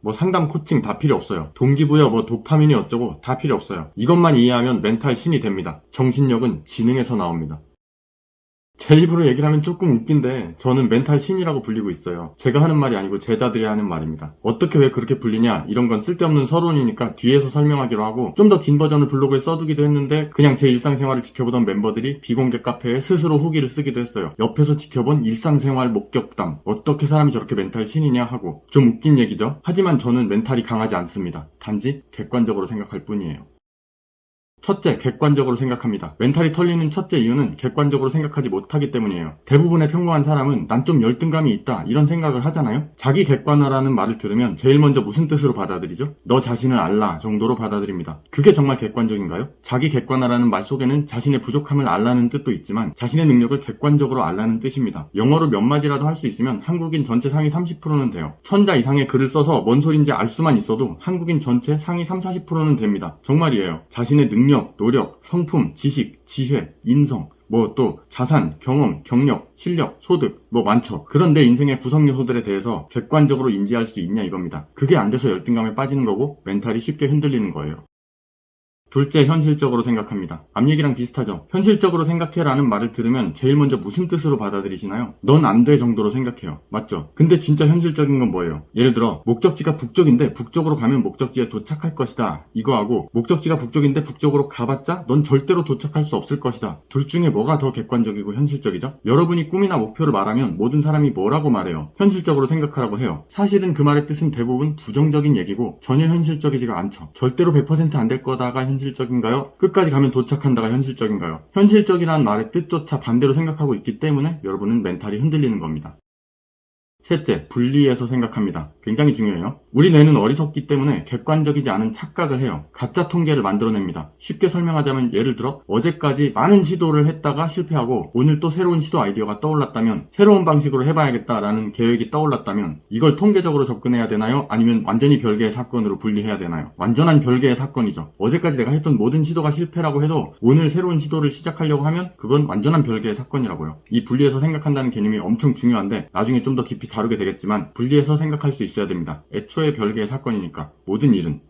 뭐 상담 코칭 다 필요 없어요. 동기부여 뭐 도파민이 어쩌고 다 필요 없어요. 이것만 이해하면 멘탈 신이 됩니다. 정신력은 지능에서 나옵니다. 제 입으로 얘기를 하면 조금 웃긴데 저는 멘탈 신이라고 불리고 있어요. 제가 하는 말이 아니고 제자들이 하는 말입니다. 어떻게 왜 그렇게 불리냐, 이런 건 쓸데없는 서론이니까 뒤에서 설명하기로 하고 좀 더 긴 버전을 블로그에 써두기도 했는데 그냥 제 일상생활을 지켜보던 멤버들이 비공개 카페에 스스로 후기를 쓰기도 했어요. 옆에서 지켜본 일상생활 목격담, 어떻게 사람이 저렇게 멘탈 신이냐 하고. 좀 웃긴 얘기죠. 하지만 저는 멘탈이 강하지 않습니다. 단지 객관적으로 생각할 뿐이에요. 첫째, 객관적으로 생각합니다. 멘탈이 털리는 첫째 이유는 객관적으로 생각하지 못하기 때문이에요. 대부분의 평범한 사람은 난 좀 열등감이 있다 이런 생각을 하잖아요. 자기 객관화라는 말을 들으면 제일 먼저 무슨 뜻으로 받아들이죠? 너 자신을 알라 정도로 받아들입니다. 그게 정말 객관적인가요? 자기 객관화라는 말 속에는 자신의 부족함을 알라는 뜻도 있지만 자신의 능력을 객관적으로 알라는 뜻입니다. 영어로 몇 마디라도 할 수 있으면 한국인 전체 상위 30%는 돼요. 1000자 이상의 글을 써서 뭔 소린지 알 수만 있어도 한국인 전체 상위 30-40%는 됩니다. 정말이에요. 자신의 능력, 노력, 성품, 지식, 지혜, 인성, 뭐 또 자산, 경험, 경력, 실력, 소득 뭐 많죠. 그런 내 인생의 구성 요소들에 대해서 객관적으로 인지할 수 있냐 이겁니다. 그게 안 돼서 열등감에 빠지는 거고 멘탈이 쉽게 흔들리는 거예요. 둘째, 현실적으로 생각합니다. 앞 얘기랑 비슷하죠. 현실적으로 생각해라는 말을 들으면 제일 먼저 무슨 뜻으로 받아들이시나요? 넌 안 돼 정도로 생각해요. 맞죠? 근데 진짜 현실적인 건 뭐예요? 예를 들어 목적지가 북쪽인데 북쪽으로 가면 목적지에 도착할 것이다 이거하고 목적지가 북쪽인데 북쪽으로 가봤자 넌 절대로 도착할 수 없을 것이다. 둘 중에 뭐가 더 객관적이고 현실적이죠? 여러분이 꿈이나 목표를 말하면 모든 사람이 뭐라고 말해요? 현실적으로 생각하라고 해요. 사실은 그 말의 뜻은 대부분 부정적인 얘기고 전혀 현실적이지가 않죠. 절대로 100% 안 될 거다가 현실적인가요? 끝까지 가면 도착한다가 현실적인가요? 현실적이라는 말의 뜻조차 반대로 생각하고 있기 때문에 여러분은 멘탈이 흔들리는 겁니다. 셋째, 분리해서 생각합니다. 굉장히 중요해요. 우리 뇌는 어리석기 때문에 객관적이지 않은 착각을 해요. 가짜 통계를 만들어냅니다. 쉽게 설명하자면 예를 들어 어제까지 많은 시도를 했다가 실패하고 오늘 또 새로운 시도 아이디어가 떠올랐다면 새로운 방식으로 해봐야겠다라는 계획이 떠올랐다면 이걸 통계적으로 접근해야 되나요? 아니면 완전히 별개의 사건으로 분리해야 되나요? 완전한 별개의 사건이죠. 어제까지 내가 했던 모든 시도가 실패라고 해도 오늘 새로운 시도를 시작하려고 하면 그건 완전한 별개의 사건이라고요. 이 분리해서 생각한다는 개념이 엄청 중요한데 나중에 좀 더 깊이 다루게 되겠지만 분리해서 생각할 수 있어야 됩니다. 애초에 별개의 사건이니까 모든 일은.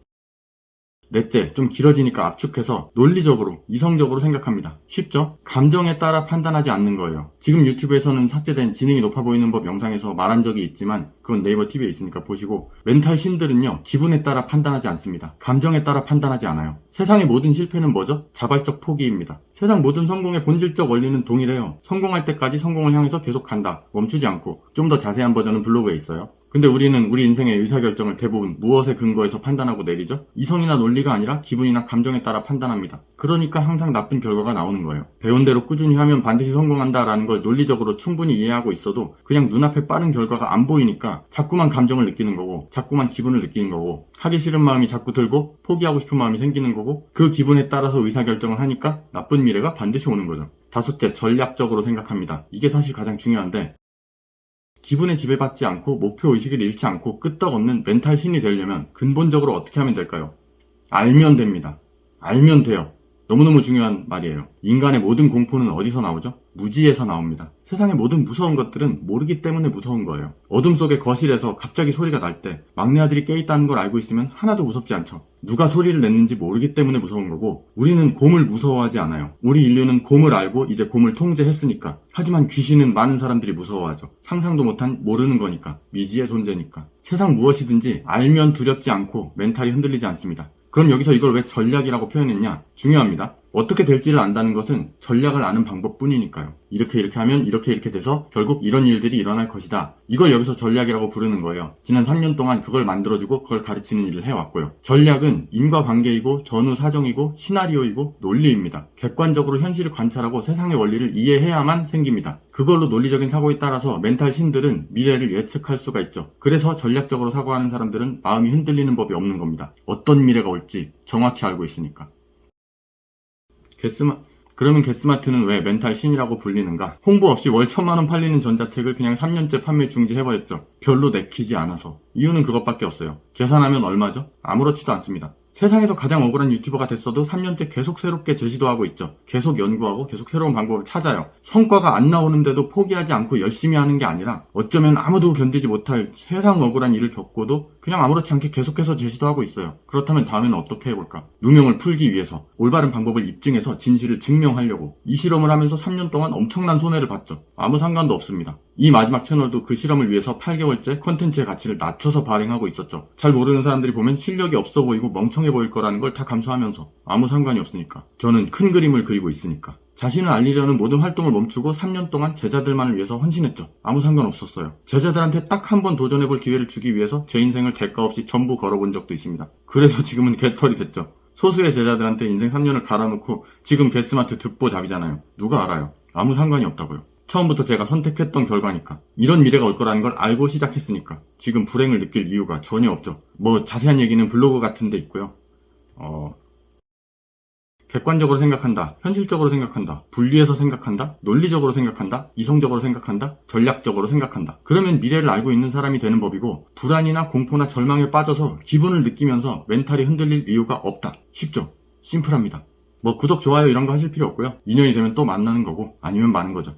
넷째, 좀 길어지니까 압축해서 논리적으로, 이성적으로 생각합니다. 쉽죠? 감정에 따라 판단하지 않는 거예요. 지금 유튜브에서는 삭제된 지능이 높아 보이는 법 영상에서 말한 적이 있지만 그건 네이버 TV에 있으니까 보시고 멘탈 신들은요 기분에 따라 판단하지 않습니다. 감정에 따라 판단하지 않아요. 세상의 모든 실패는 뭐죠? 자발적 포기입니다. 세상 모든 성공의 본질적 원리는 동일해요. 성공할 때까지 성공을 향해서 계속 간다. 멈추지 않고. 좀 더 자세한 버전은 블로그에 있어요. 근데 우리는 우리 인생의 의사결정을 대부분 무엇에 근거해서 판단하고 내리죠? 이성이나 논리가 아니라 기분이나 감정에 따라 판단합니다. 그러니까 항상 나쁜 결과가 나오는 거예요. 배운 대로 꾸준히 하면 반드시 성공한다라는 걸 논리적으로 충분히 이해하고 있어도 그냥 눈앞에 빠른 결과가 안 보이니까 자꾸만 감정을 느끼는 거고 자꾸만 기분을 느끼는 거고 하기 싫은 마음이 자꾸 들고 포기하고 싶은 마음이 생기는 거고 그 기분에 따라서 의사결정을 하니까 나쁜 미래가 반드시 오는 거죠. 다섯째, 전략적으로 생각합니다. 이게 사실 가장 중요한데 기분에 지배받지 않고 목표의식을 잃지 않고 끄떡없는 멘탈 신이 되려면 근본적으로 어떻게 하면 될까요? 알면 됩니다. 알면 돼요. 너무너무 중요한 말이에요. 인간의 모든 공포는 어디서 나오죠? 무지에서 나옵니다. 세상의 모든 무서운 것들은 모르기 때문에 무서운 거예요. 어둠 속의 거실에서 갑자기 소리가 날 때 막내 아들이 깨있다는 걸 알고 있으면 하나도 무섭지 않죠. 누가 소리를 냈는지 모르기 때문에 무서운 거고 우리는 곰을 무서워하지 않아요. 우리 인류는 곰을 알고 이제 곰을 통제했으니까. 하지만 귀신은 많은 사람들이 무서워하죠. 상상도 못한 모르는 거니까. 미지의 존재니까. 세상 무엇이든지 알면 두렵지 않고 멘탈이 흔들리지 않습니다. 그럼 여기서 이걸 왜 전략이라고 표현했냐? 중요합니다. 어떻게 될지를 안다는 것은 전략을 아는 방법뿐이니까요. 이렇게 하면 이렇게 돼서 결국 이런 일들이 일어날 것이다. 이걸 여기서 전략이라고 부르는 거예요. 지난 3년 동안 그걸 만들어주고 그걸 가르치는 일을 해왔고요. 전략은 인과관계이고 전후사정이고 시나리오이고 논리입니다. 객관적으로 현실을 관찰하고 세상의 원리를 이해해야만 생깁니다. 그걸로 논리적인 사고에 따라서 멘탈 신들은 미래를 예측할 수가 있죠. 그래서 전략적으로 사고하는 사람들은 마음이 흔들리는 법이 없는 겁니다. 어떤 미래가 올지 정확히 알고 있으니까. 그러면 게스마트는 왜 멘탈 신이라고 불리는가? 홍보 없이 월 1000만원 팔리는 전자책을 그냥 3년째 판매 중지해버렸죠. 별로 내키지 않아서. 이유는 그것밖에 없어요. 계산하면 얼마죠? 아무렇지도 않습니다. 세상에서 가장 억울한 유튜버가 됐어도 3년째 계속 새롭게 재시도하고 있죠. 계속 연구하고 계속 새로운 방법을 찾아요. 성과가 안 나오는데도 포기하지 않고 열심히 하는 게 아니라 어쩌면 아무도 견디지 못할 세상 억울한 일을 겪고도 그냥 아무렇지 않게 계속해서 제시도 하고 있어요. 그렇다면 다음에는 어떻게 해볼까? 누명을 풀기 위해서 올바른 방법을 입증해서 진실을 증명하려고 이 실험을 하면서 3년 동안 엄청난 손해를 봤죠. 아무 상관도 없습니다. 이 마지막 채널도 그 실험을 위해서 8개월째 컨텐츠의 가치를 낮춰서 발행하고 있었죠. 잘 모르는 사람들이 보면 실력이 없어 보이고 멍청해 보일 거라는 걸 다 감수하면서 아무 상관이 없으니까. 저는 큰 그림을 그리고 있으니까. 자신을 알리려는 모든 활동을 멈추고 3년 동안 제자들만을 위해서 헌신했죠. 아무 상관없었어요. 제자들한테 딱 한 번 도전해볼 기회를 주기 위해서 제 인생을 대가 없이 전부 걸어본 적도 있습니다. 그래서 지금은 개털이 됐죠. 소수의 제자들한테 인생 3년을 갈아놓고 지금 게스마트 듣보잡이잖아요. 누가 알아요? 아무 상관이 없다고요. 처음부터 제가 선택했던 결과니까. 이런 미래가 올 거라는 걸 알고 시작했으니까. 지금 불행을 느낄 이유가 전혀 없죠. 뭐 자세한 얘기는 블로그 같은 데 있고요. 객관적으로 생각한다, 현실적으로 생각한다, 분리해서 생각한다, 논리적으로 생각한다, 이성적으로 생각한다, 전략적으로 생각한다. 그러면 미래를 알고 있는 사람이 되는 법이고 불안이나 공포나 절망에 빠져서 기분을 느끼면서 멘탈이 흔들릴 이유가 없다. 쉽죠? 심플합니다. 뭐 구독, 좋아요 이런 거 하실 필요 없고요. 인연이 되면 또 만나는 거고 아니면 마는 거죠.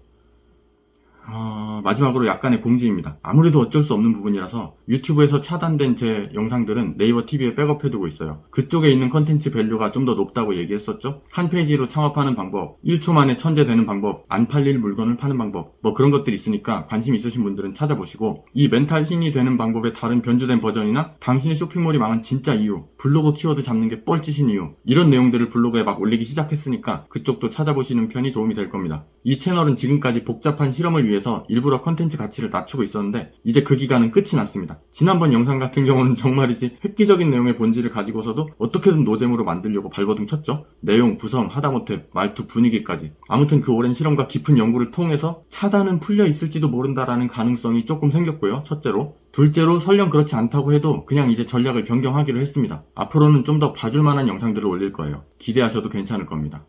마지막으로 약간의 공지입니다. 아무래도 어쩔 수 없는 부분이라서 유튜브에서 차단된 제 영상들은 네이버 TV에 백업해두고 있어요. 그쪽에 있는 컨텐츠 밸류가 좀 더 높다고 얘기했었죠? 한 페이지로 창업하는 방법, 1초 만에 천재 되는 방법, 안 팔릴 물건을 파는 방법, 뭐 그런 것들이 있으니까 관심 있으신 분들은 찾아보시고 이 멘탈 신이 되는 방법의 다른 변주된 버전이나 당신의 쇼핑몰이 망한 진짜 이유, 블로그 키워드 잡는 게 뻘짓인 이유 이런 내용들을 블로그에 막 올리기 시작했으니까 그쪽도 찾아보시는 편이 도움이 될 겁니다. 이 채널은 지금까지 복잡한 실험을 위해서 일부러 컨텐츠 가치를 낮추고 있었는데 이제 그 기간은 끝이 났습니다. 지난번 영상 같은 경우는 정말이지 획기적인 내용의 본질을 가지고서도 어떻게든 노잼으로 만들려고 발버둥 쳤죠. 내용, 구성, 하다못해 말투, 분위기까지. 아무튼 그 오랜 실험과 깊은 연구를 통해서 차단은 풀려 있을지도 모른다라는 가능성이 조금 생겼고요. 첫째로. 둘째로 설령 그렇지 않다고 해도 그냥 이제 전략을 변경하기로 했습니다. 앞으로는 좀 더 봐줄 만한 영상들을 올릴 거예요. 기대하셔도 괜찮을 겁니다.